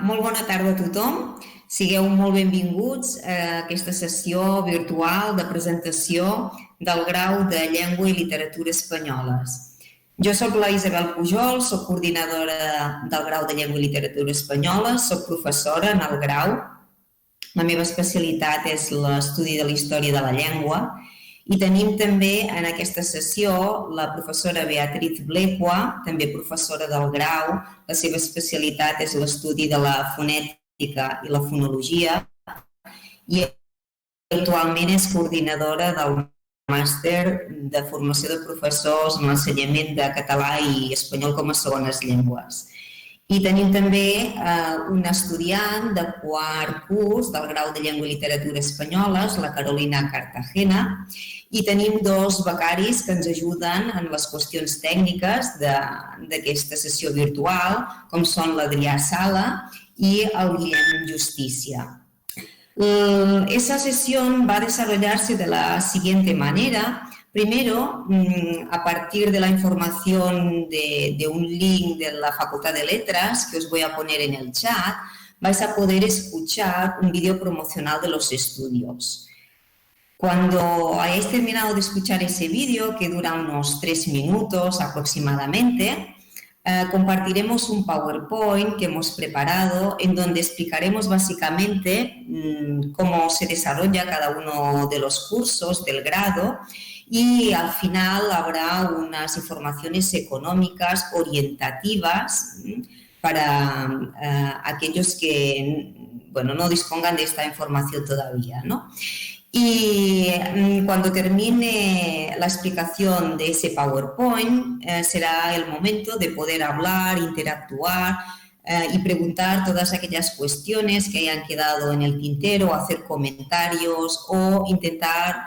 Molt bona tarda a tothom. Sigueu molt benvinguts a aquesta sessió virtual de presentació del grau de Llengua i Literatura Espanyoles. Jo soc la Isabel Pujol, soc coordinadora del grau de Llengua i Literatura Espanyoles, soc professora en el grau. La meva especialitat és l'estudi de la història de la llengua i tenim també en aquesta sessió la professora Beatriz Blecua, també professora del grau. La seva especialitat és l'estudi de la fonètica i la fonologia i actualment és coordinadora del màster de formació de professors en l'ensenyament de català i espanyol com a segones llengües. I tenim també un estudiant de quart curs del grau de Llengua i Literatura Espanyoles, la Carolina Cartagena, i tenim dos becaris que ens ajuden en les qüestions tècniques d'aquesta sessió virtual, com són l'Adrià Sala y el Guillem Justicia. Esa sesión va a desarrollarse de la siguiente manera. Primero, a partir de la información de un link de la Facultad de Letras que os voy a poner en el chat, vais a poder escuchar un vídeo promocional de los estudios. Cuando hayáis terminado de escuchar ese vídeo, que dura unos 3 minutos aproximadamente, compartiremos un PowerPoint que hemos preparado en donde explicaremos básicamente cómo se desarrolla cada uno de los cursos del grado y al final habrá unas informaciones económicas orientativas para aquellos que no dispongan de esta información todavía, ¿no? Y cuando termine la explicación de ese PowerPoint será el momento de poder hablar, interactuar y preguntar todas aquellas cuestiones que hayan quedado en el tintero, hacer comentarios o intentar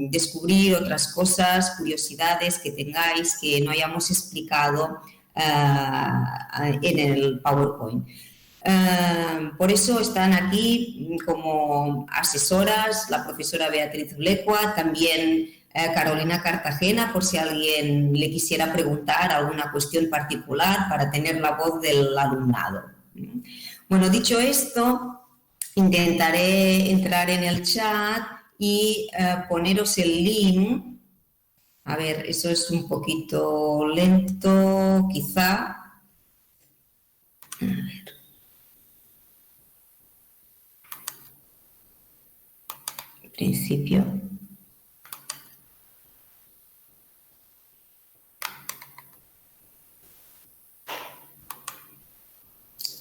descubrir otras cosas, curiosidades que tengáis que no hayamos explicado en el PowerPoint. Por eso están aquí como asesoras la profesora Beatriz Blecua, también Carolina Cartagena, por si alguien le quisiera preguntar alguna cuestión particular para tener la voz del alumnado. Bueno, dicho esto, intentaré entrar en el chat y poneros el link. A ver, eso es un poquito lento, quizá. A ver. En principio.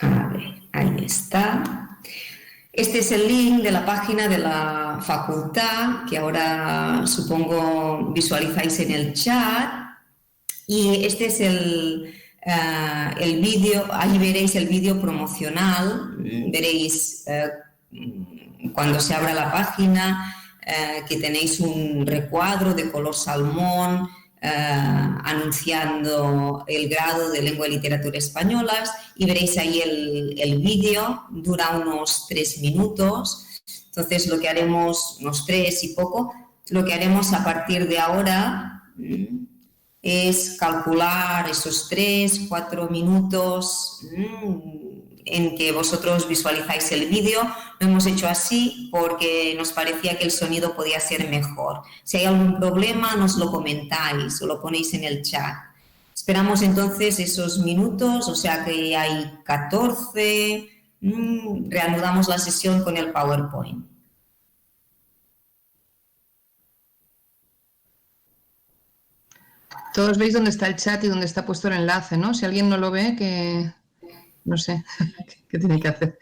A ver, ahí está. Este es el link de la página de la facultad que ahora supongo visualizáis en el chat y este es el vídeo, ahí veréis el vídeo promocional, veréis cuando se abra la página que tenéis un recuadro de color salmón anunciando el grado de Lengua y Literatura Españolas y veréis ahí el vídeo, dura unos 3 minutos, entonces lo que haremos, unos 3 y poco, lo que haremos a partir de ahora es calcular esos 3, 4 minutos en que vosotros visualizáis el vídeo. Lo hemos hecho así porque nos parecía que el sonido podía ser mejor. Si hay algún problema, nos lo comentáis o lo ponéis en el chat. Esperamos entonces esos minutos, o sea que hay 14. Reanudamos la sesión con el PowerPoint. Todos veis dónde está el chat y dónde está puesto el enlace, ¿no? Si alguien no lo ve, que no sé què tiene que hacer.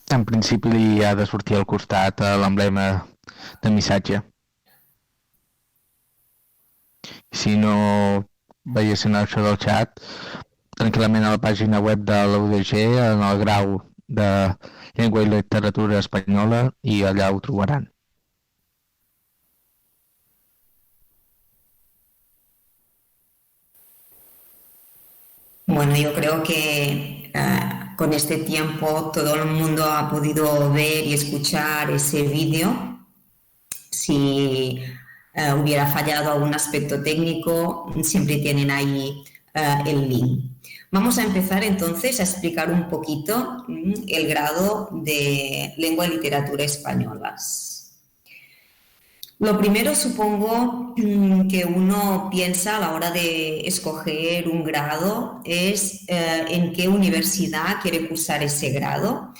En principi li ha de sortir al costat l'emblema de missatge. Si no veiessin això del xat, tranquil·lament a la pàgina web de la UDG, en el grau de Llengua i Literatura Espanyola, i allà ho trobaran. Bueno, yo creo que con este tiempo todo el mundo ha podido ver y escuchar ese vídeo. Si hubiera fallado algún aspecto técnico, siempre tienen ahí el link. Vamos a empezar entonces a explicar un poquito el grado de Lengua y Literatura Españolas. Lo primero, supongo que uno piensa a la hora de escoger un grado es en qué universidad quiere cursar ese grado.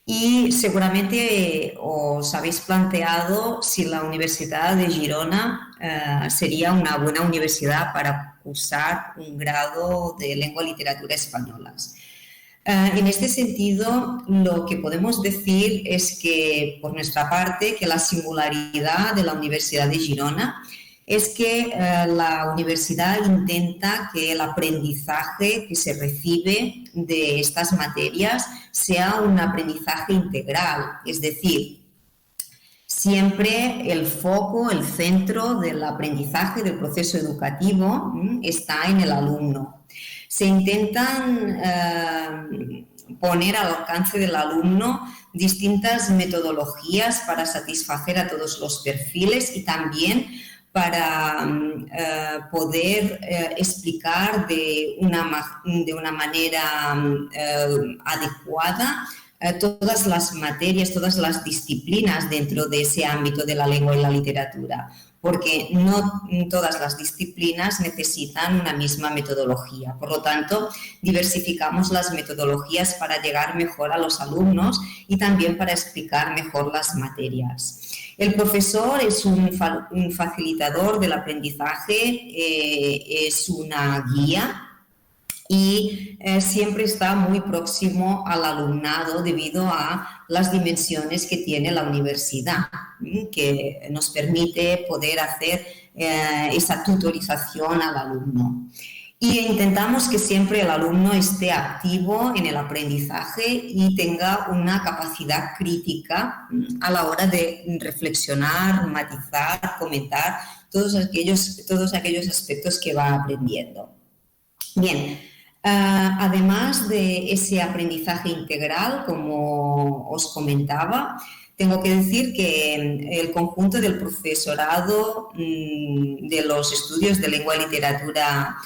Y seguramente os habéis planteado si la Universidad de Girona sería una buena universidad para cursar un grado de Lengua y Literatura Españolas. En este sentido, lo que podemos decir es que, por nuestra parte, que la singularidad de la Universidad de Girona es que la universidad intenta que el aprendizaje que se recibe de estas materias sea un aprendizaje integral, es decir, siempre el foco, el centro del aprendizaje, del proceso educativo, está en el alumno. Se intentan poner al alcance del alumno distintas metodologías para satisfacer a todos los perfiles y también para poder explicar de una manera adecuada todas las materias, todas las disciplinas dentro de ese ámbito de la lengua y la literatura, porque no todas las disciplinas necesitan una misma metodología. Por lo tanto, diversificamos las metodologías para llegar mejor a los alumnos y también para explicar mejor las materias. El profesor es un facilitador del aprendizaje, es una guía y siempre está muy próximo al alumnado debido a las dimensiones que tiene la universidad, que nos permite poder hacer esa tutorización al alumno. Y intentamos que siempre el alumno esté activo en el aprendizaje y tenga una capacidad crítica a la hora de reflexionar, matizar, comentar todos aquellos aspectos que va aprendiendo. Bien. Además de ese aprendizaje integral, como os comentaba, tengo que decir que el conjunto del profesorado de los estudios de lengua y literatura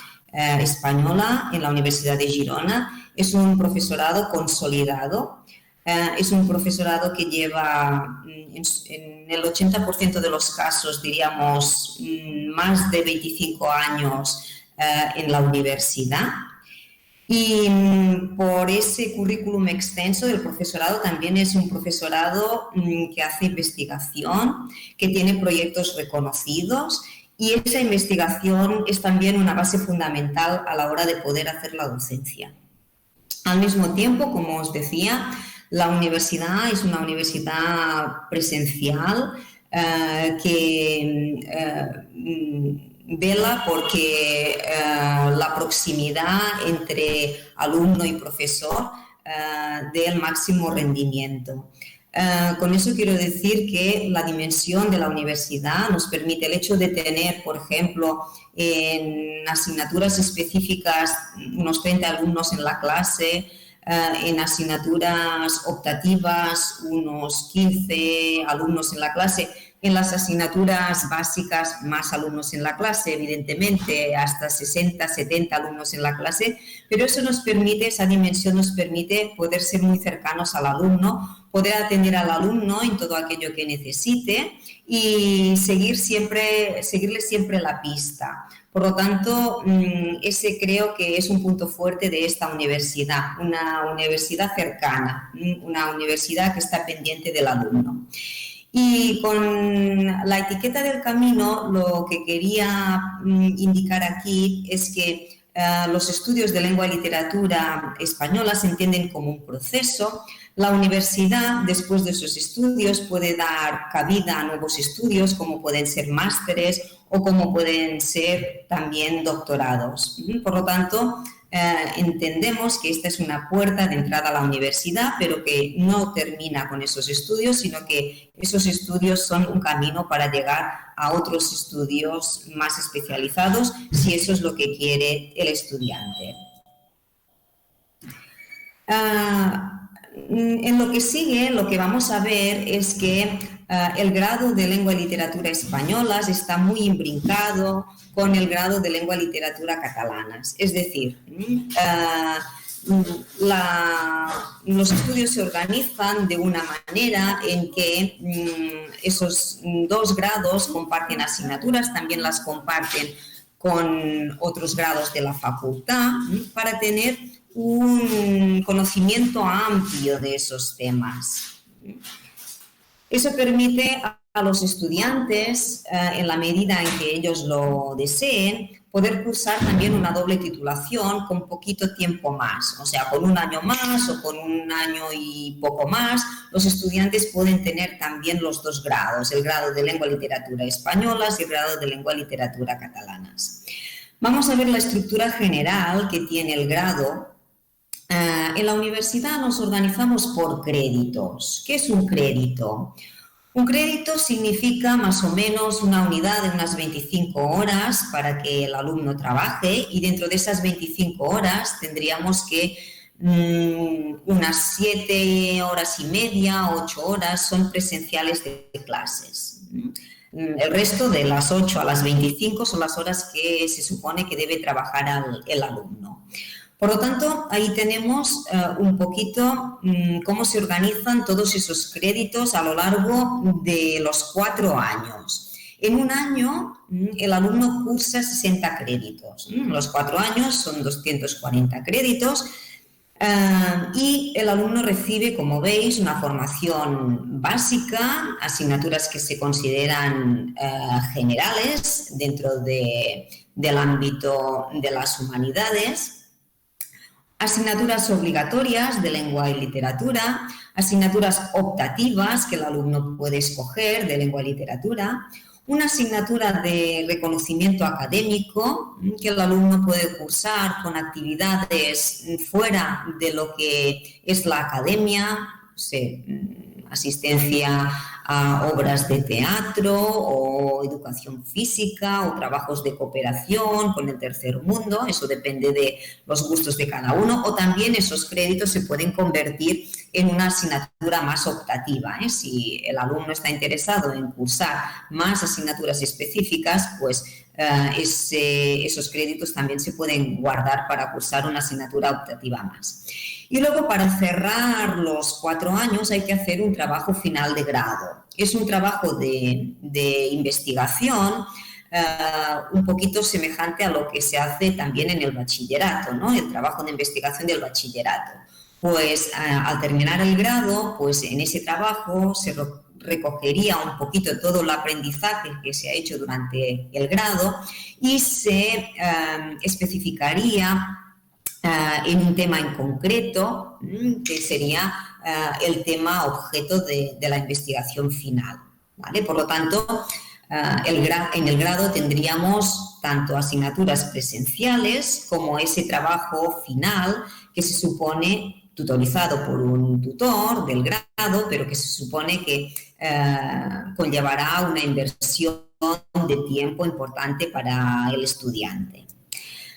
española en la Universidad de Girona es un profesorado consolidado, es un profesorado que lleva en el 80% de los casos, diríamos, más de 25 años en la universidad. Y por ese currículum extenso del profesorado también es un profesorado que hace investigación, que tiene proyectos reconocidos y esa investigación es también una base fundamental a la hora de poder hacer la docencia. Al mismo tiempo, como os decía, la universidad es una universidad presencial que vela porque la proximidad entre alumno y profesor dé el máximo rendimiento. Con eso quiero decir que la dimensión de la universidad nos permite el hecho de tener, por ejemplo, en asignaturas específicas unos 30 alumnos en la clase, en asignaturas optativas unos 15 alumnos en la clase, en las asignaturas básicas más alumnos en la clase, evidentemente hasta 60, 70 alumnos en la clase, pero eso nos permite, esa dimensión nos permite poder ser muy cercanos al alumno, poder atender al alumno en todo aquello que necesite y seguirle siempre la pista. Por lo tanto, ese creo que es un punto fuerte de esta universidad, una universidad cercana, una universidad que está pendiente del alumno. Y con la etiqueta del camino, lo que quería indicar aquí es que los estudios de lengua y literatura española se entienden como un proceso. La universidad, después de esos estudios, puede dar cabida a nuevos estudios, como pueden ser másteres o como pueden ser también doctorados. Por lo tanto, entendemos que esta es una puerta de entrada a la universidad, pero que no termina con esos estudios, sino que esos estudios son un camino para llegar a otros estudios más especializados, si eso es lo que quiere el estudiante. En lo que sigue, lo que vamos a ver es que el grado de lengua y literatura españolas está muy imbrincado con el grado de lengua y literatura catalanas. Es decir, los estudios se organizan de una manera en que esos dos grados comparten asignaturas, también las comparten con otros grados de la facultad, para tener un conocimiento amplio de esos temas. Eso permite a los estudiantes, en la medida en que ellos lo deseen, poder cursar también una doble titulación con poquito tiempo más, o sea, con un año más o con un año y poco más. Los estudiantes pueden tener también los dos grados, el grado de lengua y literatura españolas y el grado de lengua y literatura catalanas. Vamos a ver la estructura general que tiene el grado. En la universidad nos organizamos por créditos. ¿Qué es un crédito? Un crédito significa más o menos una unidad de unas 25 horas para que el alumno trabaje, y dentro de esas 25 horas tendríamos que unas 7 horas y media, 8 horas son presenciales de clases. El resto, de las 8 a las 25, son las horas que se supone que debe trabajar el alumno. Por lo tanto, ahí tenemos un poquito cómo se organizan todos esos créditos a lo largo de los 4 años. En un año, el alumno cursa 60 créditos. Los 4 años son 240 créditos y el alumno recibe, como veis, una formación básica, asignaturas que se consideran generales dentro del ámbito de las humanidades, asignaturas obligatorias de lengua y literatura, asignaturas optativas que el alumno puede escoger de lengua y literatura, una asignatura de reconocimiento académico que el alumno puede cursar con actividades fuera de lo que es la academia, asistencia a obras de teatro o educación física o trabajos de cooperación con el tercer mundo. Eso depende de los gustos de cada uno, o también esos créditos se pueden convertir en una asignatura más optativa. Si el alumno está interesado en cursar más asignaturas específicas, pues esos créditos también se pueden guardar para cursar una asignatura optativa más. Y luego, para cerrar los 4 años, hay que hacer un trabajo final de grado. Es un trabajo de investigación un poquito semejante a lo que se hace también en el bachillerato, ¿no? El trabajo de investigación del bachillerato. Pues al terminar el grado, pues en ese trabajo se recogería un poquito todo el aprendizaje que se ha hecho durante el grado y se especificaría en un tema en concreto, que sería el tema objeto de la investigación final, ¿vale? Por lo tanto, en el grado tendríamos tanto asignaturas presenciales como ese trabajo final que se supone tutorizado por un tutor del grado, pero que se supone que conllevará una inversión de tiempo importante para el estudiante.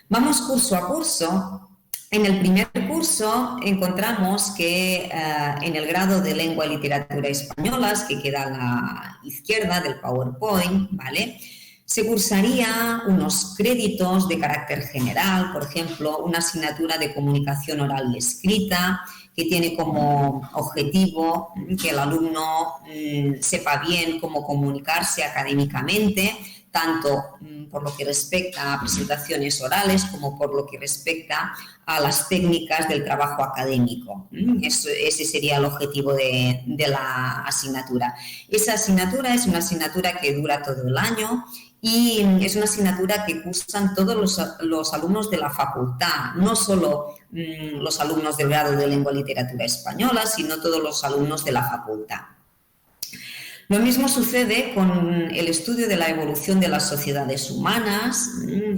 Vamos curso a curso. En el primer curso encontramos que en el grado de lengua y literatura españolas, que queda a la izquierda del PowerPoint, ¿vale?, se cursaría unos créditos de carácter general, por ejemplo, una asignatura de comunicación oral y escrita, que tiene como objetivo que el alumno sepa bien cómo comunicarse académicamente, tanto por lo que respecta a presentaciones orales como por lo que respecta a las técnicas del trabajo académico. Ese sería el objetivo de la asignatura. Esa asignatura es una asignatura que dura todo el año y es una asignatura que cursan todos los alumnos de la facultad, no solo los alumnos del grado de lengua y literatura española, sino todos los alumnos de la facultad. Lo mismo sucede con el estudio de la evolución de las sociedades humanas.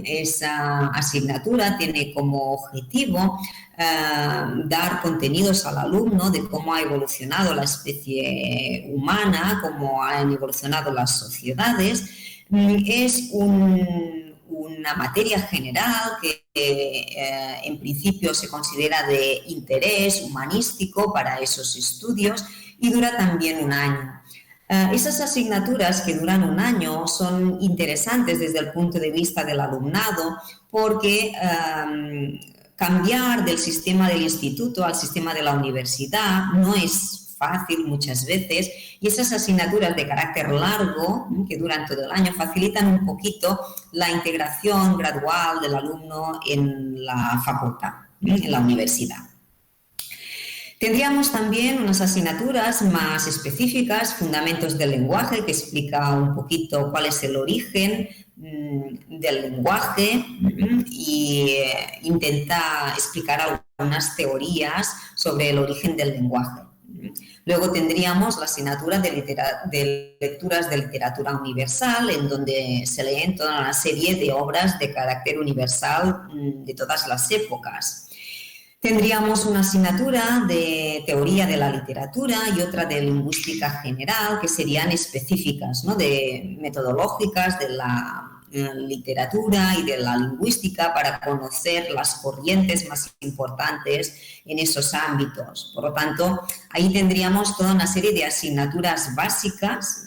Esa asignatura tiene como objetivo dar contenidos al alumno de cómo ha evolucionado la especie humana, cómo han evolucionado las sociedades. Es una materia general que en principio se considera de interés humanístico para esos estudios y dura también un año. Esas asignaturas que duran un año son interesantes desde el punto de vista del alumnado porque cambiar del sistema del instituto al sistema de la universidad no es fácil muchas veces y esas asignaturas de carácter largo que duran todo el año facilitan un poquito la integración gradual del alumno en la facultad, en la universidad. Tendríamos también unas asignaturas más específicas, fundamentos del lenguaje, que explica un poquito cuál es el origen del lenguaje y intenta explicar algunas teorías sobre el origen del lenguaje. Luego tendríamos la asignatura de lecturas de literatura universal, en donde se leen toda una serie de obras de carácter universal de todas las épocas. Tendríamos una asignatura de teoría de la literatura y otra de lingüística general, que serían específicas, ¿no? De metodológicas de la literatura y de la lingüística para conocer las corrientes más importantes en esos ámbitos. Por lo tanto, ahí tendríamos toda una serie de asignaturas básicas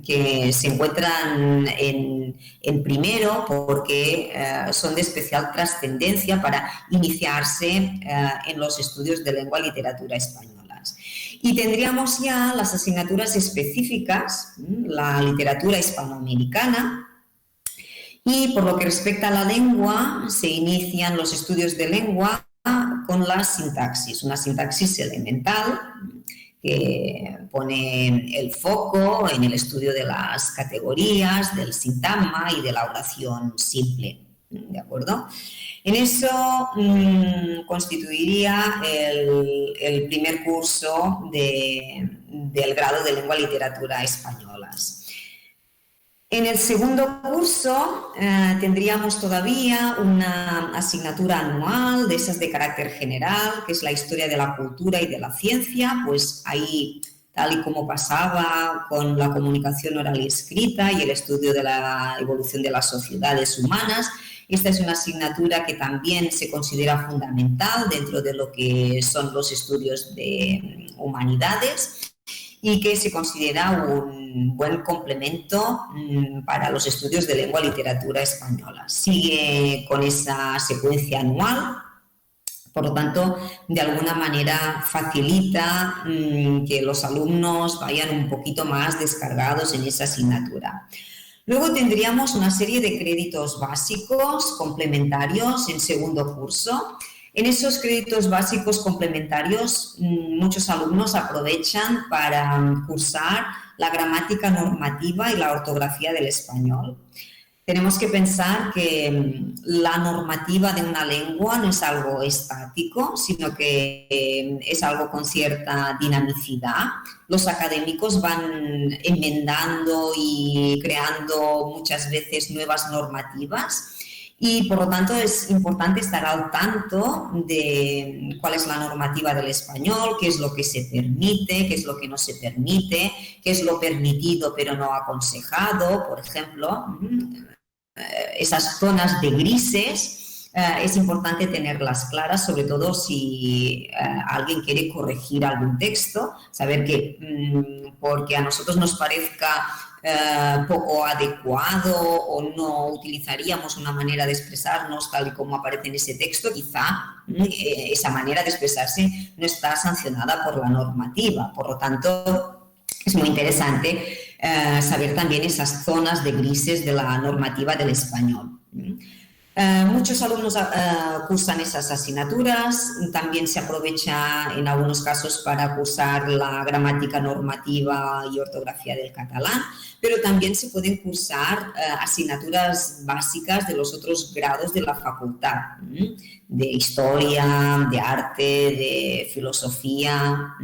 que se encuentran en primero porque son de especial trascendencia para iniciarse en los estudios de lengua y literatura españolas. Y tendríamos ya las asignaturas específicas, la literatura hispanoamericana, y por lo que respecta a la lengua, se inician los estudios de lengua con la sintaxis, una sintaxis elemental que pone el foco en el estudio de las categorías, del sintagma y de la oración simple, ¿de acuerdo? En eso constituiría el primer curso del grado de Lengua y Literatura Españolas. En el segundo curso tendríamos todavía una asignatura anual de esas de carácter general, que es la historia de la cultura y de la ciencia, pues ahí, tal y como pasaba con la comunicación oral y escrita y el estudio de la evolución de las sociedades humanas, esta es una asignatura que también se considera fundamental dentro de lo que son los estudios de humanidades y que se considera un buen complemento para los estudios de lengua y literatura española. Sigue con esa secuencia anual, por lo tanto, de alguna manera facilita que los alumnos vayan un poquito más descargados en esa asignatura. Luego tendríamos una serie de créditos básicos complementarios en segundo curso. En esos créditos básicos complementarios, muchos alumnos aprovechan para cursar la gramática normativa y la ortografía del español. Tenemos que pensar que la normativa de una lengua no es algo estático, sino que es algo con cierta dinamicidad. Los académicos van enmendando y creando muchas veces nuevas normativas y por lo tanto es importante estar al tanto de cuál es la normativa del español, qué es lo que se permite, qué es lo que no se permite, qué es lo permitido pero no aconsejado, por ejemplo. Esas zonas de grises es importante tenerlas claras, sobre todo si alguien quiere corregir algún texto, saber que porque a nosotros nos parezca poco adecuado o no utilizaríamos una manera de expresarnos tal y como aparece en ese texto, quizá esa manera de expresarse no está sancionada por la normativa. Por lo tanto, es muy interesante saber también esas zonas de grises de la normativa del español. Muchos alumnos cursan esas asignaturas, también se aprovecha en algunos casos para cursar la gramática normativa y ortografía del catalán, pero también se pueden cursar asignaturas básicas de los otros grados de la facultad, de historia, de arte, de filosofía.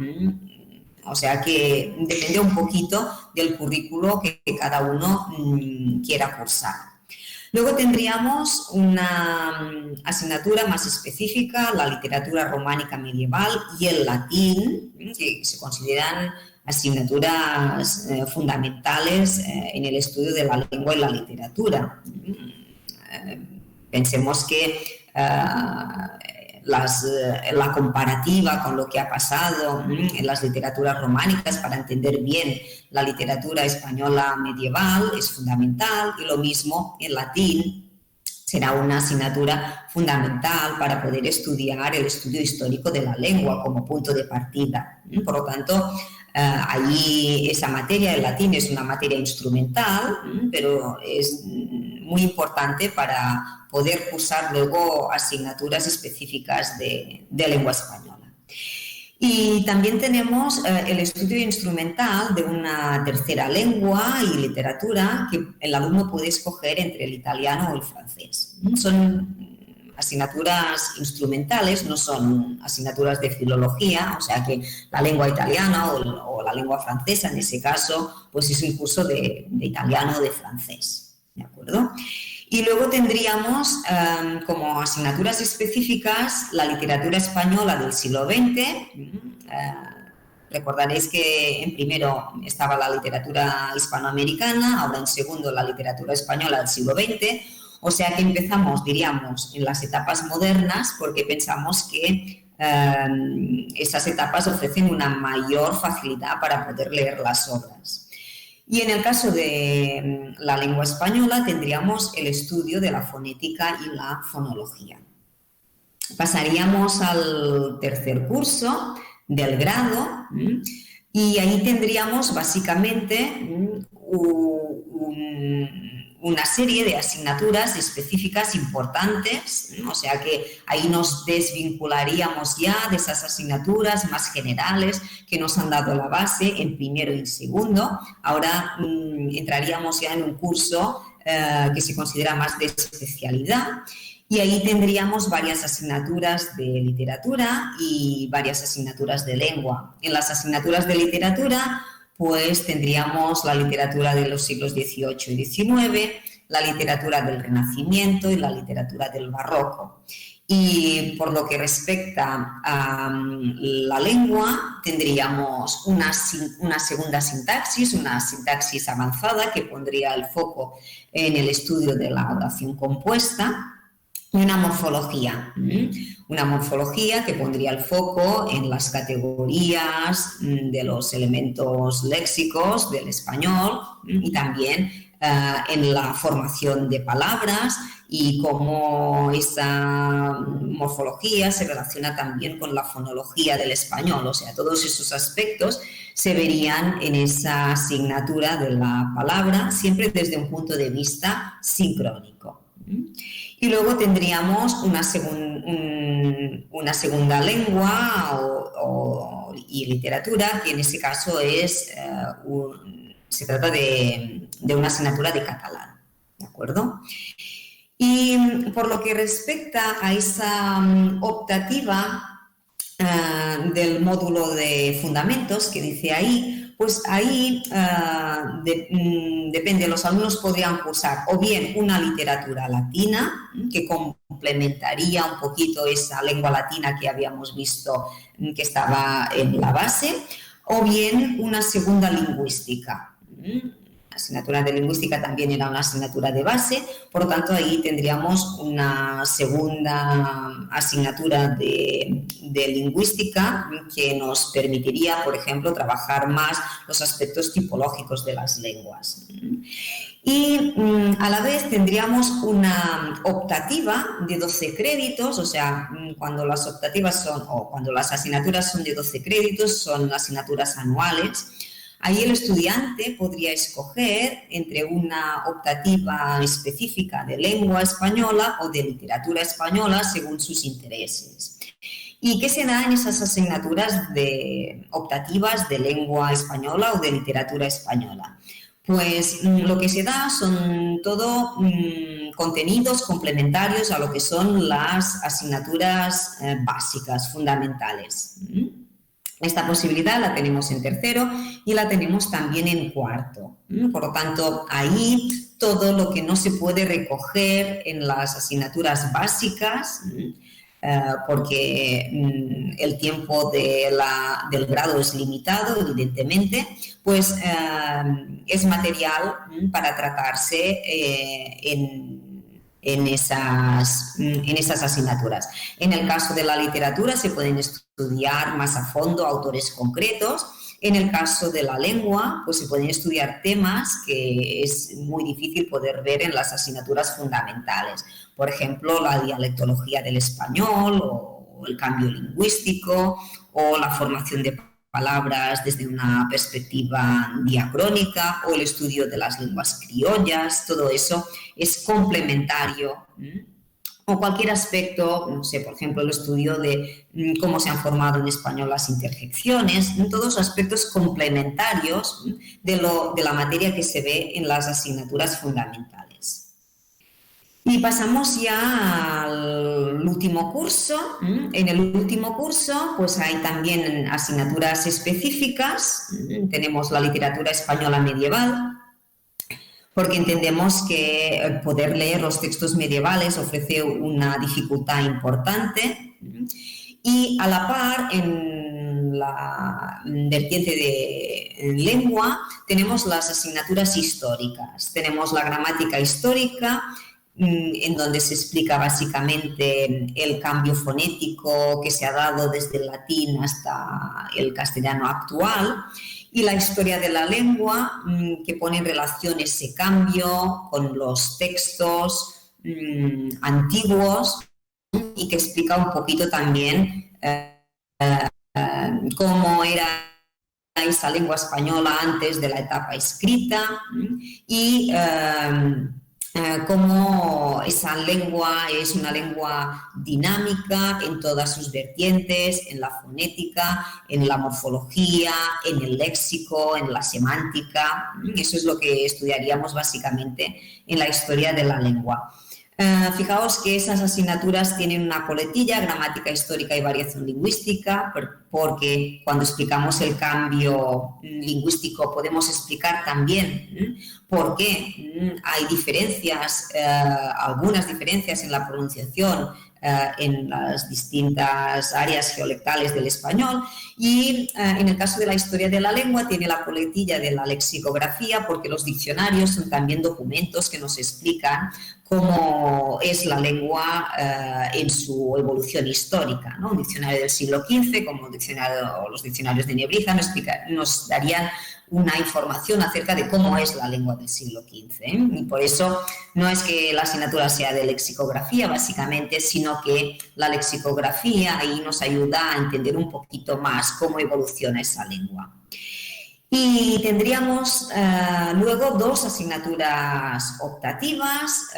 O sea que depende un poquito del currículo que cada uno quiera cursar. Luego tendríamos una asignatura más específica, la literatura románica medieval y el latín, que se consideran asignaturas fundamentales en el estudio de la lengua y la literatura. Pensemos que la comparativa con lo que ha pasado en las literaturas románicas para entender bien la literatura española medieval es fundamental, y lo mismo en latín. Será una asignatura fundamental para poder estudiar el estudio histórico de la lengua como punto de partida. Por lo tanto, allí esa materia, el latín, es una materia instrumental, pero es muy importante para poder cursar luego asignaturas específicas de lengua española. Y también tenemos el estudio instrumental de una tercera lengua y literatura que el alumno puede escoger entre el italiano o el francés. Son asignaturas instrumentales, no son asignaturas de filología, o sea que la lengua italiana o la lengua francesa, en ese caso, pues es un curso de italiano o de francés, ¿de acuerdo? Y luego tendríamos como asignaturas específicas la literatura española del siglo XX. Recordaréis que en primero estaba la literatura hispanoamericana, ahora en segundo la literatura española del siglo XX. O sea que empezamos, diríamos, en las etapas modernas porque pensamos que esas etapas ofrecen una mayor facilidad para poder leer las obras. Y en el caso de la lengua española tendríamos el estudio de la fonética y la fonología. Pasaríamos al tercer curso del grado y ahí tendríamos básicamente una serie de asignaturas específicas importantes, o sea que ahí nos desvincularíamos ya de esas asignaturas más generales que nos han dado la base en primero y en segundo. Ahora entraríamos ya en un curso que se considera más de especialidad y ahí tendríamos varias asignaturas de literatura y varias asignaturas de lengua. En las asignaturas de literatura pues tendríamos la literatura de los siglos XVIII y XIX, la literatura del Renacimiento y la literatura del Barroco. Y por lo que respecta a la lengua, tendríamos una segunda sintaxis, una sintaxis avanzada que pondría el foco en el estudio de la oración compuesta, y una morfología que pondría el foco en las categorías de los elementos léxicos del español y también en la formación de palabras y cómo esa morfología se relaciona también con la fonología del español. O sea, todos esos aspectos se verían en esa asignatura de la palabra, siempre desde un punto de vista sincrónico. Y luego tendríamos una segunda lengua y literatura, que en ese caso se trata de una asignatura de catalán, ¿de acuerdo? Y por lo que respecta a esa optativa del módulo de fundamentos que dice ahí, pues ahí depende, los alumnos podrían cursar o bien una literatura latina que complementaría un poquito esa lengua latina que habíamos visto que estaba en la base, o bien una segunda lingüística. La asignatura de lingüística también era una asignatura de base, por lo tanto ahí tendríamos una segunda asignatura de lingüística que nos permitiría, por ejemplo, trabajar más los aspectos tipológicos de las lenguas. Y a la vez tendríamos una optativa de 12 créditos, o sea, cuando las optativas cuando las asignaturas son de 12 créditos, son asignaturas anuales. Ahí el estudiante podría escoger entre una optativa específica de lengua española o de literatura española según sus intereses. ¿Y qué se da en esas asignaturas optativas de lengua española o de literatura española? Pues lo que se da son todo contenidos complementarios a lo que son las asignaturas básicas, fundamentales. Esta posibilidad la tenemos en tercero y la tenemos también en cuarto. Por lo tanto, ahí todo lo que no se puede recoger en las asignaturas básicas, porque el tiempo del grado es limitado, evidentemente, pues es material para tratarse en en esas asignaturas. En el caso de la literatura se pueden estudiar más a fondo autores concretos. En el caso de la lengua, pues se pueden estudiar temas que es muy difícil poder ver en las asignaturas fundamentales. Por ejemplo, la dialectología del español o el cambio lingüístico o la formación de palabras desde una perspectiva diacrónica o el estudio de las lenguas criollas. Todo eso es complementario. O cualquier aspecto, no sé, por ejemplo, el estudio de cómo se han formado en español las interjecciones, todos aspectos complementarios de la materia que se ve en las asignaturas fundamentales. Y pasamos ya al último curso. En el último curso pues hay también asignaturas específicas. Tenemos la literatura española medieval, porque entendemos que poder leer los textos medievales ofrece una dificultad importante. Y a la par, en la vertiente de lengua, tenemos las asignaturas históricas. Tenemos la gramática histórica, en donde se explica básicamente el cambio fonético que se ha dado desde el latín hasta el castellano actual, y la historia de la lengua, que pone en relación ese cambio con los textos antiguos y que explica un poquito también cómo era esa lengua española antes de la etapa escrita y cómo esa lengua es una lengua dinámica en todas sus vertientes, en la fonética, en la morfología, en el léxico, en la semántica. Eso es lo que estudiaríamos básicamente en la historia de la lengua. Fijaos que esas asignaturas tienen una coletilla, gramática histórica y variación lingüística, porque cuando explicamos el cambio lingüístico podemos explicar también por qué hay diferencias, algunas diferencias en la pronunciación en las distintas áreas geolectales del español, y en el caso de la historia de la lengua tiene la coletilla de la lexicografía, porque los diccionarios son también documentos que nos explican cómo es la lengua en su evolución histórica, ¿no? Un diccionario del siglo XV, como los diccionarios de Nebrija, nos darían una información acerca de cómo es la lengua del siglo XV. Y por eso no es que la asignatura sea de lexicografía, básicamente, sino que la lexicografía ahí nos ayuda a entender un poquito más cómo evoluciona esa lengua. Y tendríamos luego dos asignaturas optativas.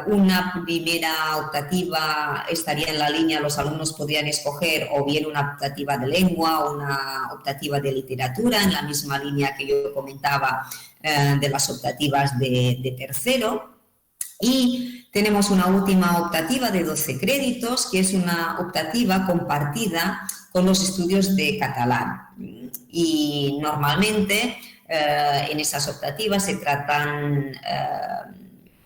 Una primera optativa estaría en la línea, los alumnos podrían escoger o bien una optativa de lengua o una optativa de literatura, en la misma línea que yo comentaba de las optativas de tercero. Y tenemos una última optativa de 12 créditos, que es una optativa compartida con los estudios de catalán. Y normalmente en esas optativas se tratan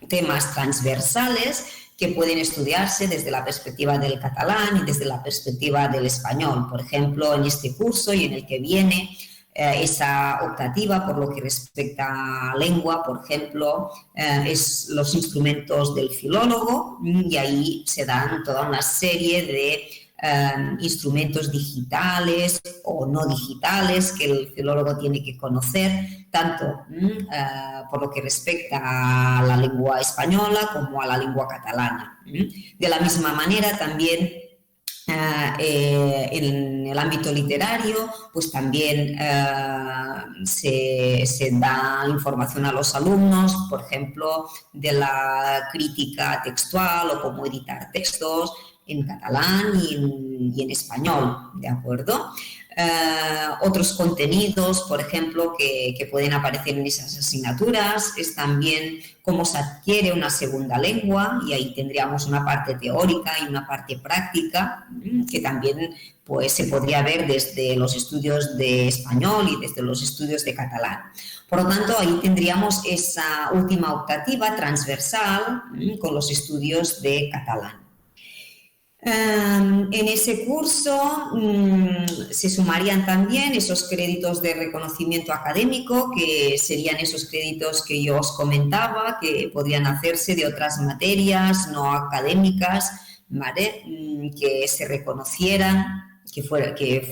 temas transversales que pueden estudiarse desde la perspectiva del catalán y desde la perspectiva del español. Por ejemplo, en este curso y en el que viene, esa optativa, por lo que respecta a lengua, por ejemplo, es los instrumentos del filólogo, y ahí se dan toda una serie de instrumentos digitales o no digitales que el filólogo tiene que conocer, tanto por lo que respecta a la lengua española como a la lengua catalana. De la misma manera, también en el ámbito literario, pues también se da información a los alumnos, por ejemplo, de la crítica textual o cómo editar textos en catalán y en español, ¿de acuerdo? Otros contenidos, por ejemplo, que pueden aparecer en esas asignaturas es también cómo se adquiere una segunda lengua, y ahí tendríamos una parte teórica y una parte práctica que también pues, se podría ver desde los estudios de español y desde los estudios de catalán. Por lo tanto, ahí tendríamos esa última optativa transversal con los estudios de catalán. En ese curso se sumarían también esos créditos de reconocimiento académico, que serían esos créditos que yo os comentaba, que podrían hacerse de otras materias no académicas, ¿vale? Que se reconocieran, que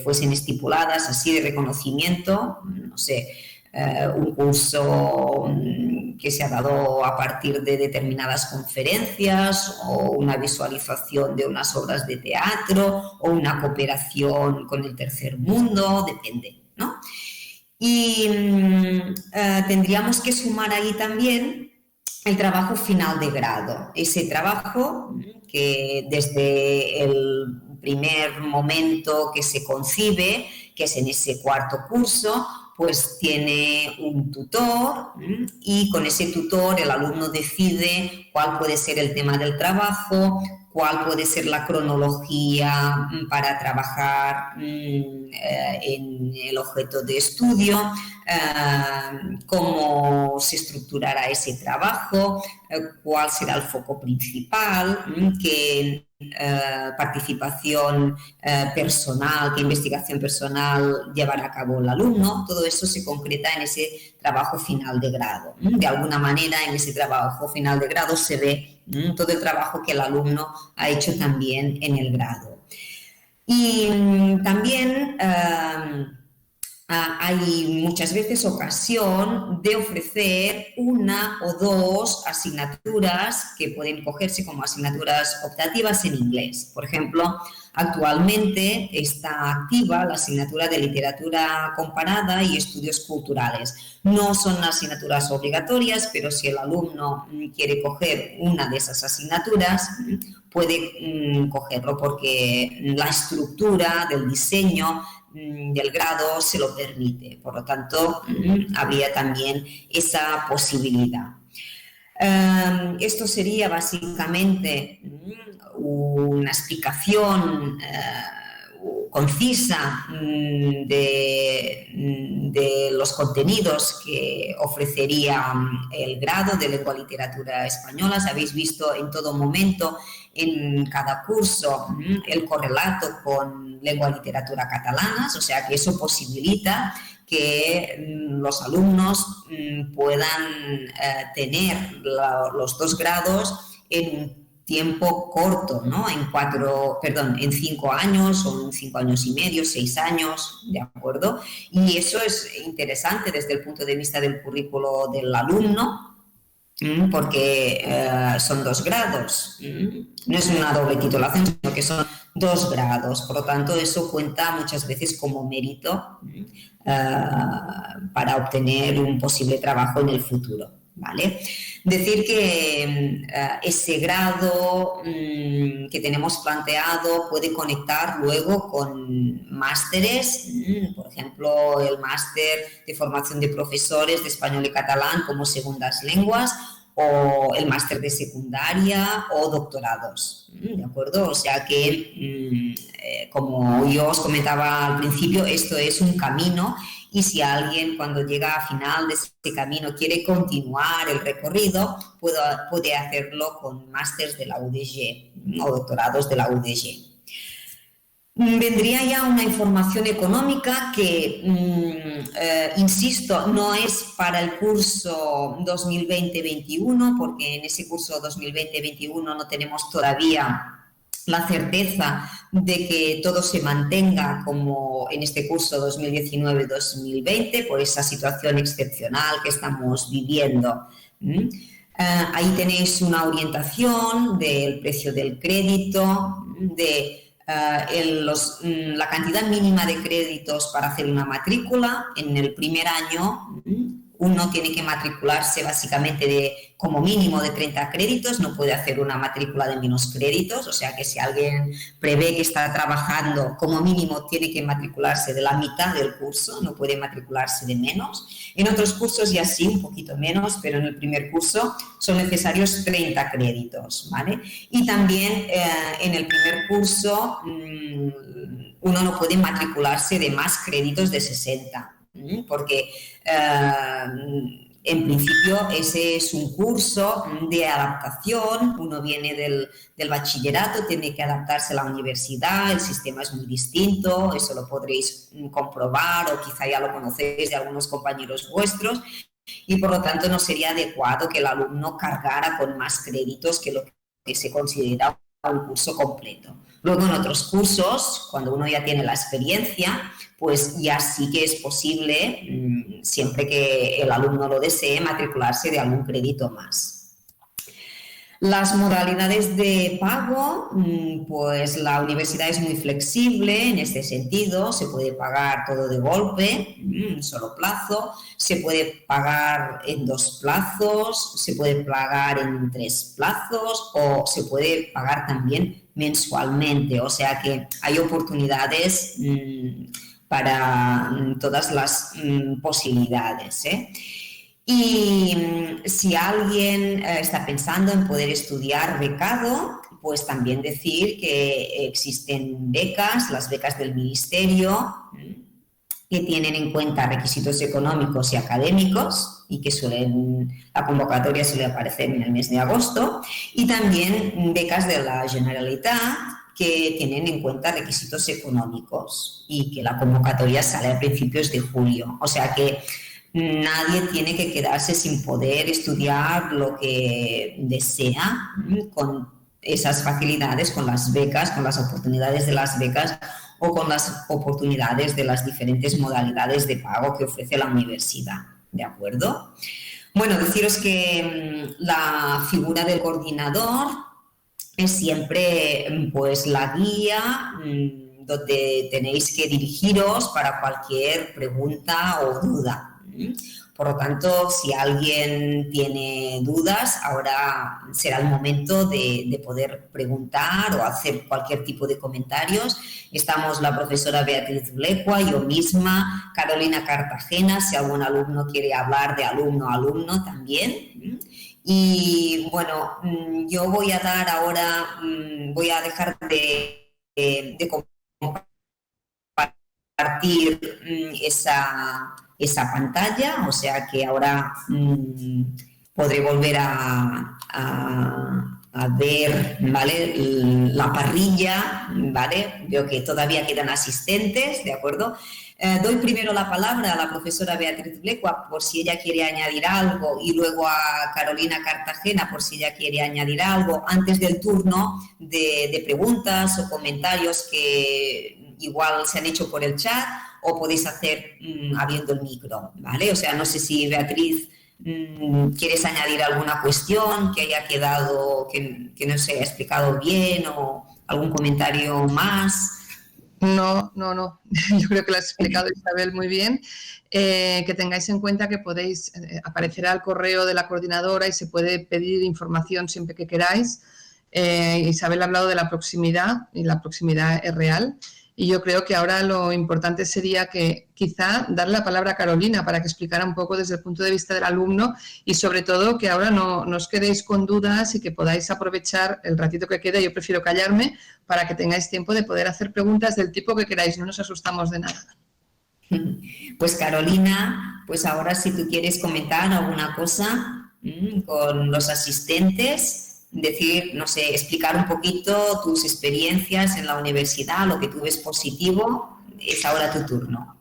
fuesen estipuladas así de reconocimiento, no sé, un curso que se ha dado a partir de determinadas conferencias o una visualización de unas obras de teatro o una cooperación con el tercer mundo, depende, ¿no? Y tendríamos que sumar ahí también el trabajo final de grado, ese trabajo que desde el primer momento que se concibe, que es en ese cuarto curso, pues tiene un tutor y con ese tutor el alumno decide cuál puede ser el tema del trabajo, cuál puede ser la cronología para trabajar en el objeto de estudio, cómo se estructurará ese trabajo, cuál será el foco principal, qué participación personal, qué investigación personal llevará a cabo el alumno. Todo eso se concreta en ese trabajo final de grado. De alguna manera, en ese trabajo final de grado se ve todo el trabajo que el alumno ha hecho también en el grado. Y también hay muchas veces ocasión de ofrecer una o dos asignaturas que pueden cogerse como asignaturas optativas en inglés. Por ejemplo, actualmente está activa la asignatura de literatura comparada y estudios culturales. No son asignaturas obligatorias, pero si el alumno quiere coger una de esas asignaturas, puede cogerlo porque la estructura del diseño del grado se lo permite. Por lo tanto, habría también esa posibilidad. Esto sería básicamente una explicación concisa de los contenidos que ofrecería el grado de Lengua y Literatura Españolas. Habéis visto en todo momento, en cada curso, el correlato con Lengua y Literatura Catalanas, o sea que eso posibilita que los alumnos puedan tener los dos grados en un tiempo corto, ¿no? En 5 años o en 5 años y medio, 6 años, ¿de acuerdo? Y eso es interesante desde el punto de vista del currículo del alumno, porque son 2 grados, no es una doble titulación, sino que son 2 grados, por lo tanto eso cuenta muchas veces como mérito para obtener un posible trabajo en el futuro, ¿vale? Decir que ese grado que tenemos planteado puede conectar luego con másteres, por ejemplo, el máster de formación de profesores de español y catalán como segundas lenguas, o el máster de secundaria o doctorados, ¿de acuerdo? O sea que, como yo os comentaba al principio, esto es un camino y si alguien cuando llega a final de este camino quiere continuar el recorrido, puede hacerlo con másters de la UDG o doctorados de la UDG. Vendría ya una información económica que, insisto, no es para el curso 2020-21, porque en ese curso 2020-21 no tenemos todavía la certeza de que todo se mantenga como en este curso 2019-2020 por esa situación excepcional que estamos viviendo. Ahí tenéis una orientación del precio del crédito, de la cantidad mínima de créditos para hacer una matrícula. En el primer año uno tiene que matricularse básicamente como mínimo de 30 créditos, no puede hacer una matrícula de menos créditos, o sea que si alguien prevé que está trabajando, como mínimo tiene que matricularse de la mitad del curso, no puede matricularse de menos. En otros cursos ya sí, un poquito menos, pero en el primer curso son necesarios 30 créditos, ¿vale? Y también en el primer curso uno no puede matricularse de más créditos de 60, porque en principio ese es un curso de adaptación, uno viene del bachillerato, tiene que adaptarse a la universidad, el sistema es muy distinto, eso lo podréis comprobar o quizá ya lo conocéis de algunos compañeros vuestros y por lo tanto no sería adecuado que el alumno cargara con más créditos que lo que se considera un curso completo. Luego en otros cursos, cuando uno ya tiene la experiencia, pues ya sí que es posible, siempre que el alumno lo desee, matricularse de algún crédito más. Las modalidades de pago, pues la universidad es muy flexible en este sentido, se puede pagar todo de golpe, un solo plazo, se puede pagar en 2 plazos, se puede pagar en 3 plazos o se puede pagar también mensualmente, o sea que hay oportunidades para todas las posibilidades, Y si alguien está pensando en poder estudiar becado, pues también decir que existen becas, las becas del Ministerio, que tienen en cuenta requisitos económicos y académicos y que la convocatoria suele aparecer en el mes de agosto, y también becas de la Generalitat, que tienen en cuenta requisitos económicos y que la convocatoria sale a principios de julio. O sea que nadie tiene que quedarse sin poder estudiar lo que desea con esas facilidades, con las becas, con las oportunidades de las becas o con las oportunidades de las diferentes modalidades de pago que ofrece la universidad. ¿De acuerdo? Bueno, deciros que la figura del coordinador es siempre pues la guía donde tenéis que dirigiros para cualquier pregunta o duda. Por lo tanto, si alguien tiene dudas, ahora será el momento de poder preguntar o hacer cualquier tipo de comentarios. Estamos la profesora Beatriz Blecua, yo misma, Carolina Cartagena, si algún alumno quiere hablar de alumno a alumno también. Y bueno, yo voy a dar ahora, voy a dejar de compartir esa pantalla, o sea que ahora podré volver a ver, ¿vale?, la parrilla, ¿vale? Veo que todavía quedan asistentes, ¿de acuerdo? Doy primero la palabra a la profesora Beatriz Blecua por si ella quiere añadir algo y luego a Carolina Cartagena por si ella quiere añadir algo antes del turno de preguntas o comentarios que igual se han hecho por el chat o podéis hacer abriendo el micro, ¿vale? O sea, no sé si Beatriz quieres añadir alguna cuestión que haya quedado, que no se haya explicado bien o algún comentario más. No. Yo creo que lo has explicado, Isabel, muy bien. Que tengáis en cuenta que podéis, aparecerá el correo de la coordinadora y se puede pedir información siempre que queráis. Isabel ha hablado de la proximidad y la proximidad es real. Y yo creo que ahora lo importante sería que quizá darle la palabra a Carolina para que explicara un poco desde el punto de vista del alumno y sobre todo que ahora no os quedéis con dudas y que podáis aprovechar el ratito que queda. Yo prefiero callarme para que tengáis tiempo de poder hacer preguntas del tipo que queráis, no nos asustamos de nada. Pues Carolina, pues ahora si tú quieres comentar alguna cosa con los asistentes, decir, no sé, explicar un poquito tus experiencias en la universidad, lo que tú ves positivo, es ahora tu turno.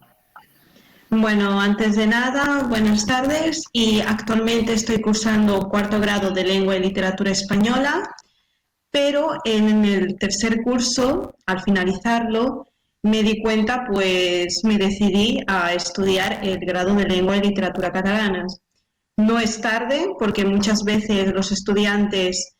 Bueno, antes de nada, buenas tardes y actualmente estoy cursando 4º grado de Lengua y Literatura Española, pero en el tercer curso, al finalizarlo, me di cuenta, pues me decidí a estudiar el grado de Lengua y Literatura Catalanas. No es tarde porque muchas veces los estudiantes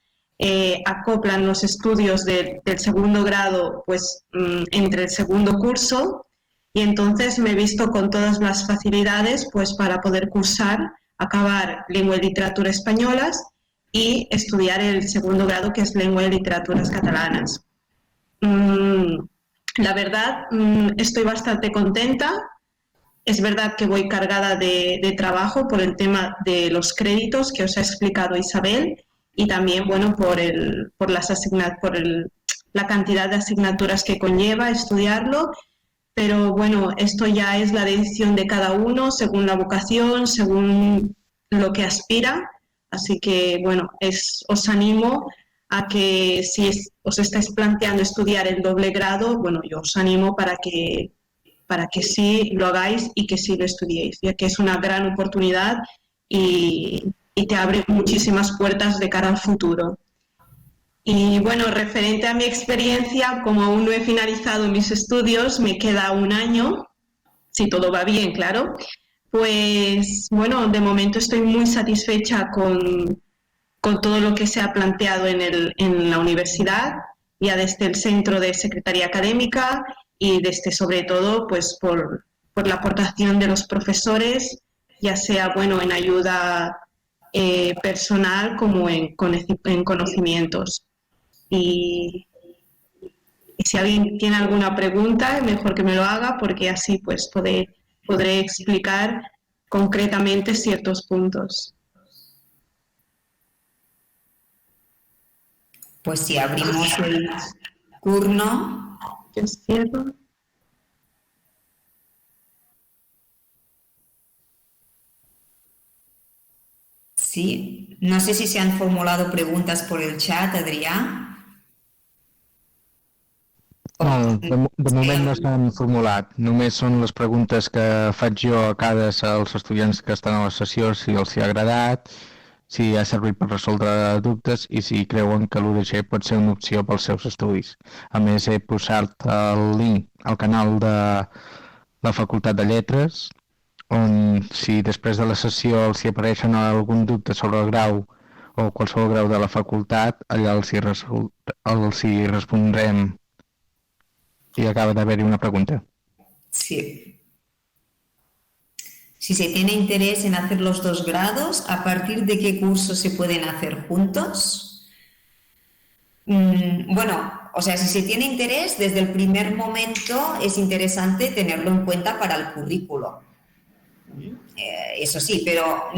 acoplan los estudios del segundo grado pues entre el segundo curso y entonces me he visto con todas las facilidades pues para poder cursar, acabar Lengua y Literatura Españolas y estudiar el segundo grado que es Lengua y Literaturas Catalanas. La verdad, estoy bastante contenta. Es verdad que voy cargada de trabajo por el tema de los créditos que os ha explicado Isabel y también, bueno, por la cantidad de asignaturas que conlleva estudiarlo, pero bueno, esto ya es la decisión de cada uno según la vocación, según lo que aspira. Así que, bueno, os animo a que si os estáis planteando estudiar el doble grado, bueno, yo os animo para que sí lo hagáis y que sí lo estudiéis, ya que es una gran oportunidad y te abre muchísimas puertas de cara al futuro. Y bueno, referente a mi experiencia, como aún no he finalizado mis estudios, me queda un año, si todo va bien, claro. Pues bueno, de momento estoy muy satisfecha con todo lo que se ha planteado en la universidad, ya desde el centro de Secretaría Académica y desde sobre todo pues por la aportación de los profesores, ya sea bueno en ayuda personal como en conocimientos. Y si alguien tiene alguna pregunta, mejor que me lo haga porque así pues podré explicar concretamente ciertos puntos. Pues si abrimos el turno. Yo cierro. Sí, no sé si se han formulado preguntas por el chat, Adrià. No, de moment no s'han formulat. Només són les preguntes que faig jo a cada dels estudiants que estan a la sessió, si els hi ha agradat, si ha servit per resoldre dubtes i si creuen que l'UDG pot ser una opció pels seus estudis. A més, he posat el link al canal de la Facultat de Lletres, on si després de la sessió els hi apareixen algun dubte sobre el grau o qualsevol grau de la facultat, allà els hi respondrem. Y acaba de haber una pregunta. Sí. Si se tiene interés en hacer los 2 grados, ¿a partir de qué cursos se pueden hacer juntos? Bueno, o sea, si se tiene interés, desde el primer momento es interesante tenerlo en cuenta para el currículo. Eso sí, pero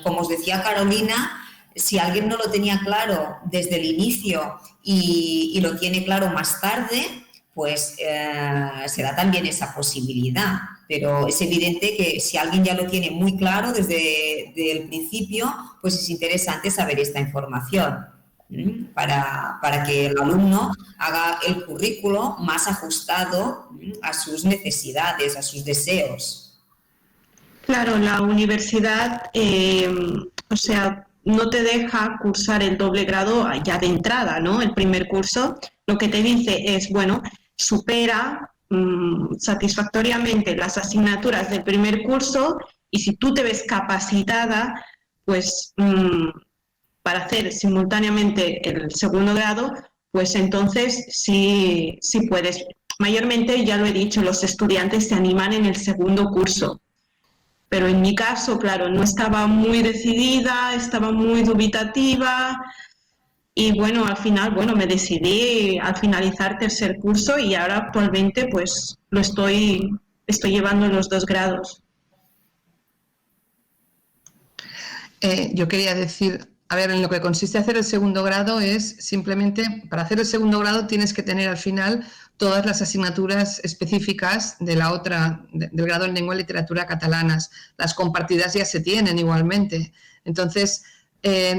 como os decía Carolina, si alguien no lo tenía claro desde el inicio y lo tiene claro más tarde, pues se da también esa posibilidad. Pero es evidente que si alguien ya lo tiene muy claro desde el principio, pues es interesante saber esta información para que el alumno haga el currículo más ajustado a sus necesidades, a sus deseos. Claro, la universidad, o sea, no te deja cursar el doble grado ya de entrada, ¿no? El primer curso, lo que te dice es, bueno, supera satisfactoriamente las asignaturas del primer curso y si tú te ves capacitada, pues para hacer simultáneamente el segundo grado, pues entonces sí puedes. Mayormente, ya lo he dicho, los estudiantes se animan en el segundo curso. Pero en mi caso, claro, no estaba muy decidida, estaba muy dubitativa. Y bueno, al final, me decidí al finalizar tercer curso y ahora actualmente pues lo estoy llevando en los 2 grados. Yo quería decir, a ver, en lo que consiste hacer el segundo grado es simplemente, para hacer el segundo grado tienes que tener al final todas las asignaturas específicas de la otra, del grado en lengua y literatura catalanas. Las compartidas ya se tienen igualmente. Entonces,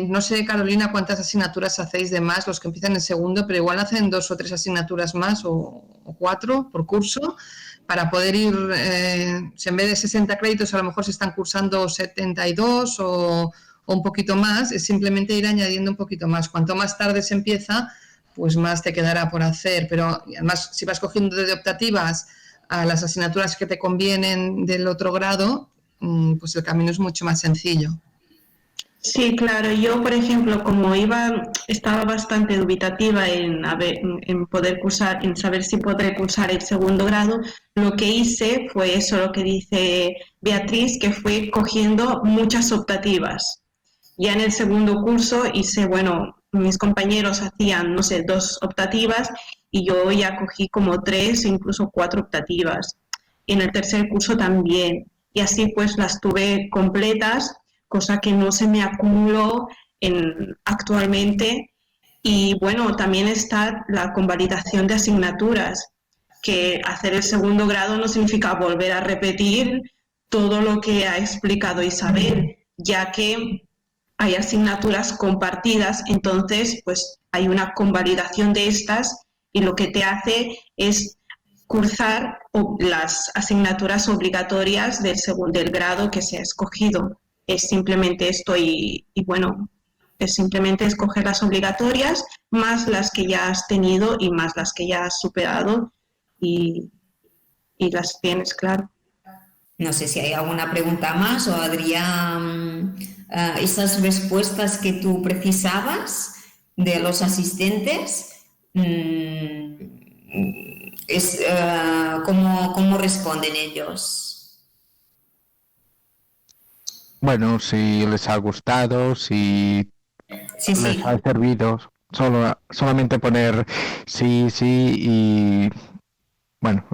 no sé, Carolina, cuántas asignaturas hacéis de más los que empiezan en segundo, pero igual hacen 2 o 3 asignaturas más o 4 por curso para poder ir, si en vez de 60 créditos a lo mejor se están cursando 72 o un poquito más, es simplemente ir añadiendo un poquito más. Cuanto más tarde se empieza, pues más te quedará por hacer, pero además si vas cogiendo de optativas a las asignaturas que te convienen del otro grado, pues el camino es mucho más sencillo. Sí, claro. Yo, por ejemplo, como estaba bastante dubitativa en poder cursar, en saber si podré cursar el segundo grado, lo que hice fue eso, lo que dice Beatriz, que fue cogiendo muchas optativas. Ya en el segundo curso hice, bueno, mis compañeros hacían, no sé, 2 optativas y yo ya cogí como 3 o incluso 4 optativas. Y en el tercer curso también. Y así pues las tuve completas, cosa que no se me acumuló actualmente. Y bueno, también está la convalidación de asignaturas, que hacer el segundo grado no significa volver a repetir todo lo que ha explicado Isabel, ya que hay asignaturas compartidas, entonces pues hay una convalidación de estas y lo que te hace es cursar las asignaturas obligatorias del grado que se ha escogido. Es simplemente esto y bueno, es simplemente escoger las obligatorias más las que ya has tenido y más las que ya has superado y las tienes, claro. No sé si hay alguna pregunta más o Adrián, esas respuestas que tú precisabas de los asistentes, ¿cómo responden ellos? Bueno, si les ha gustado, si Sí, les ha servido, solamente poner sí y bueno,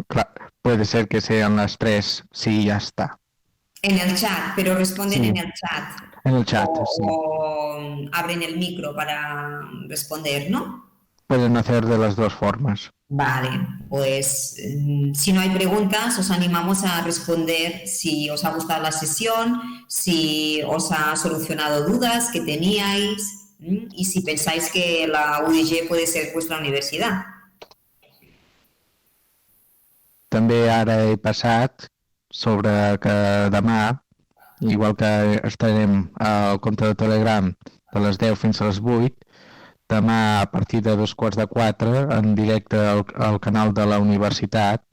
puede ser que sean las 3, sí y ya está. En el chat, pero responden Sí. en el chat. En el chat, sí. O abren el micro para responder, ¿no? Pueden hacer de las dos formas. Vale, pues si no hay preguntas, os animamos a responder si os ha gustado la sesión, si os ha solucionado dudas que teníais y si pensáis que la UDG puede ser vuestra universidad. També ara he passat sobre que demà, igual que estarem al compte de Telegram de les 10 fins a les 8, demà a partir de 3:45 en directe al canal de la universitat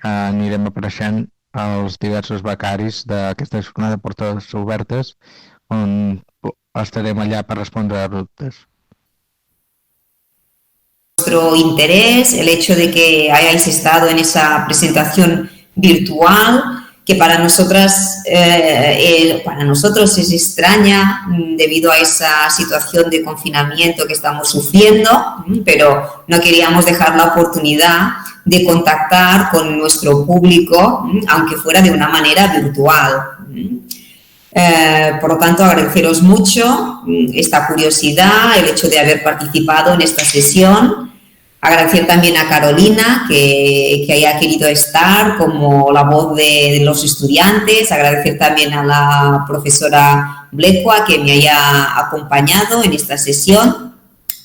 anirem apareixent els diversos becaris d'aquesta jornada de portes obertes on estarem allà per respondre a dubtes. Vuestro interés, el hecho de que hayáis estado en esa presentación virtual, que para nosotros es extraña debido a esa situación de confinamiento que estamos sufriendo, pero no queríamos dejar la oportunidad de contactar con nuestro público, aunque fuera de una manera virtual. Por lo tanto, agradeceros mucho esta curiosidad, el hecho de haber participado en esta sesión. Agradecer también a Carolina que haya querido estar como la voz de los estudiantes. Agradecer también a la profesora Blecua que me haya acompañado en esta sesión.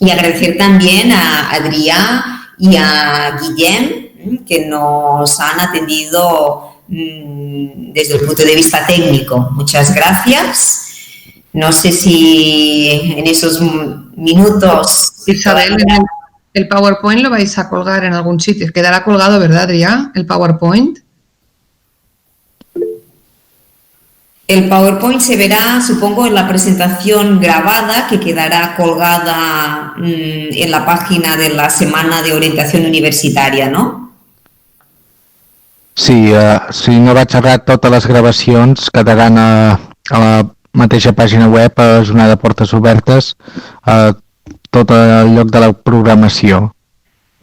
Y agradecer también a Adrián y a Guillem que nos han atendido desde el punto de vista técnico. Muchas gracias. No sé si en esos minutos... Isabel, ¿el PowerPoint lo vais a colgar en algún sitio? Quedará colgado, ¿verdad, Adrián? ¿El PowerPoint? El PowerPoint se verá, supongo, en la presentación grabada que quedará colgada en la página de la Semana de Orientación Universitaria, ¿no? Sí, si no vaig errat, totes les gravacions quedaran a la mateixa pàgina web, a Jornada de Portes Obertes, tot el lloc de la programació.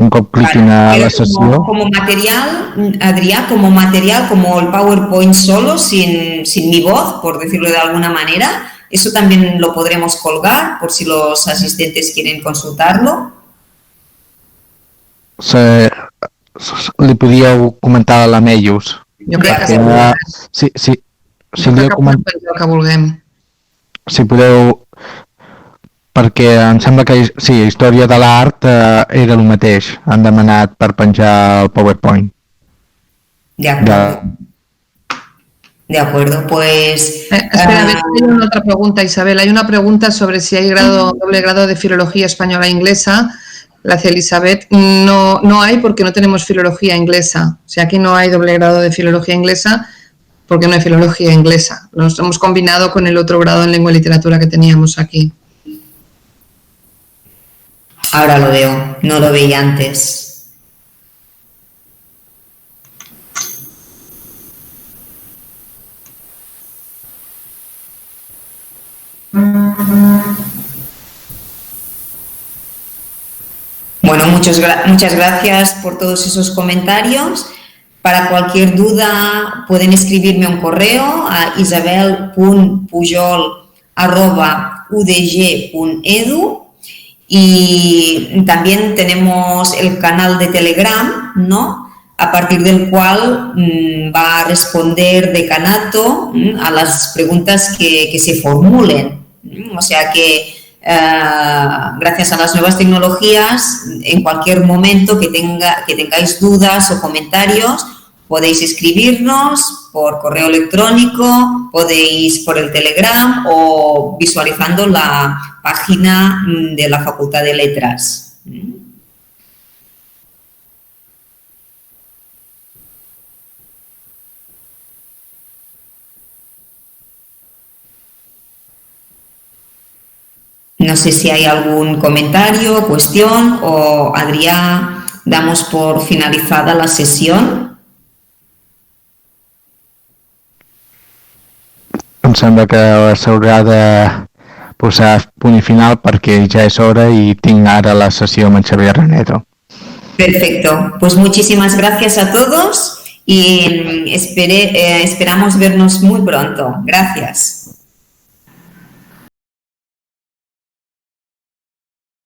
Un cop cliquin a la sessió... Como material, Adrián, como el PowerPoint solo, sin mi voz, por decirlo de alguna manera, eso también lo podremos colgar por si los asistentes quieren consultarlo. Li podíeu comentar a la Meius. Jo crec que sí. Si li heu comentat... que vulguem. Si podeu... Perquè em sembla que Història de l'Art era el mateix. Han demanat per penjar el PowerPoint. De acuerdo. De acuerdo, pues... Espera, a ver, hay una otra pregunta, Isabel. Hay una pregunta sobre si hay doble grado de Filología Española e Inglesa. La hace Elizabeth. No hay porque no tenemos Filología Inglesa. O sea, aquí no hay doble grado de Filología Inglesa porque no hay Filología Inglesa. Los hemos combinado con el otro grado en Lengua y Literatura que teníamos aquí. Ahora lo veo, no lo veía antes. Bueno, muchas gracias por todos esos comentarios. Para cualquier duda pueden escribirme un correo a isabel.pujol@udg.edu. Y también tenemos el canal de Telegram, ¿no? a partir del cual va a responder Decanato a las preguntas que se formulen. O sea que gracias a las nuevas tecnologías, en cualquier momento que tengáis dudas o comentarios, podéis escribirnos por correo electrónico, podéis por el Telegram o visualizando la página de la Facultad de Letras. No sé si hay algún comentario, cuestión o, Adrià, damos por finalizada la sessió. Em sembla que s'haurà de posar punt i final perquè ja és hora i tinc ara la sessió amb en Xavier Renedo. Perfecto. Pues muchísimas gracias a todos y esperamos vernos muy pronto. Gracias.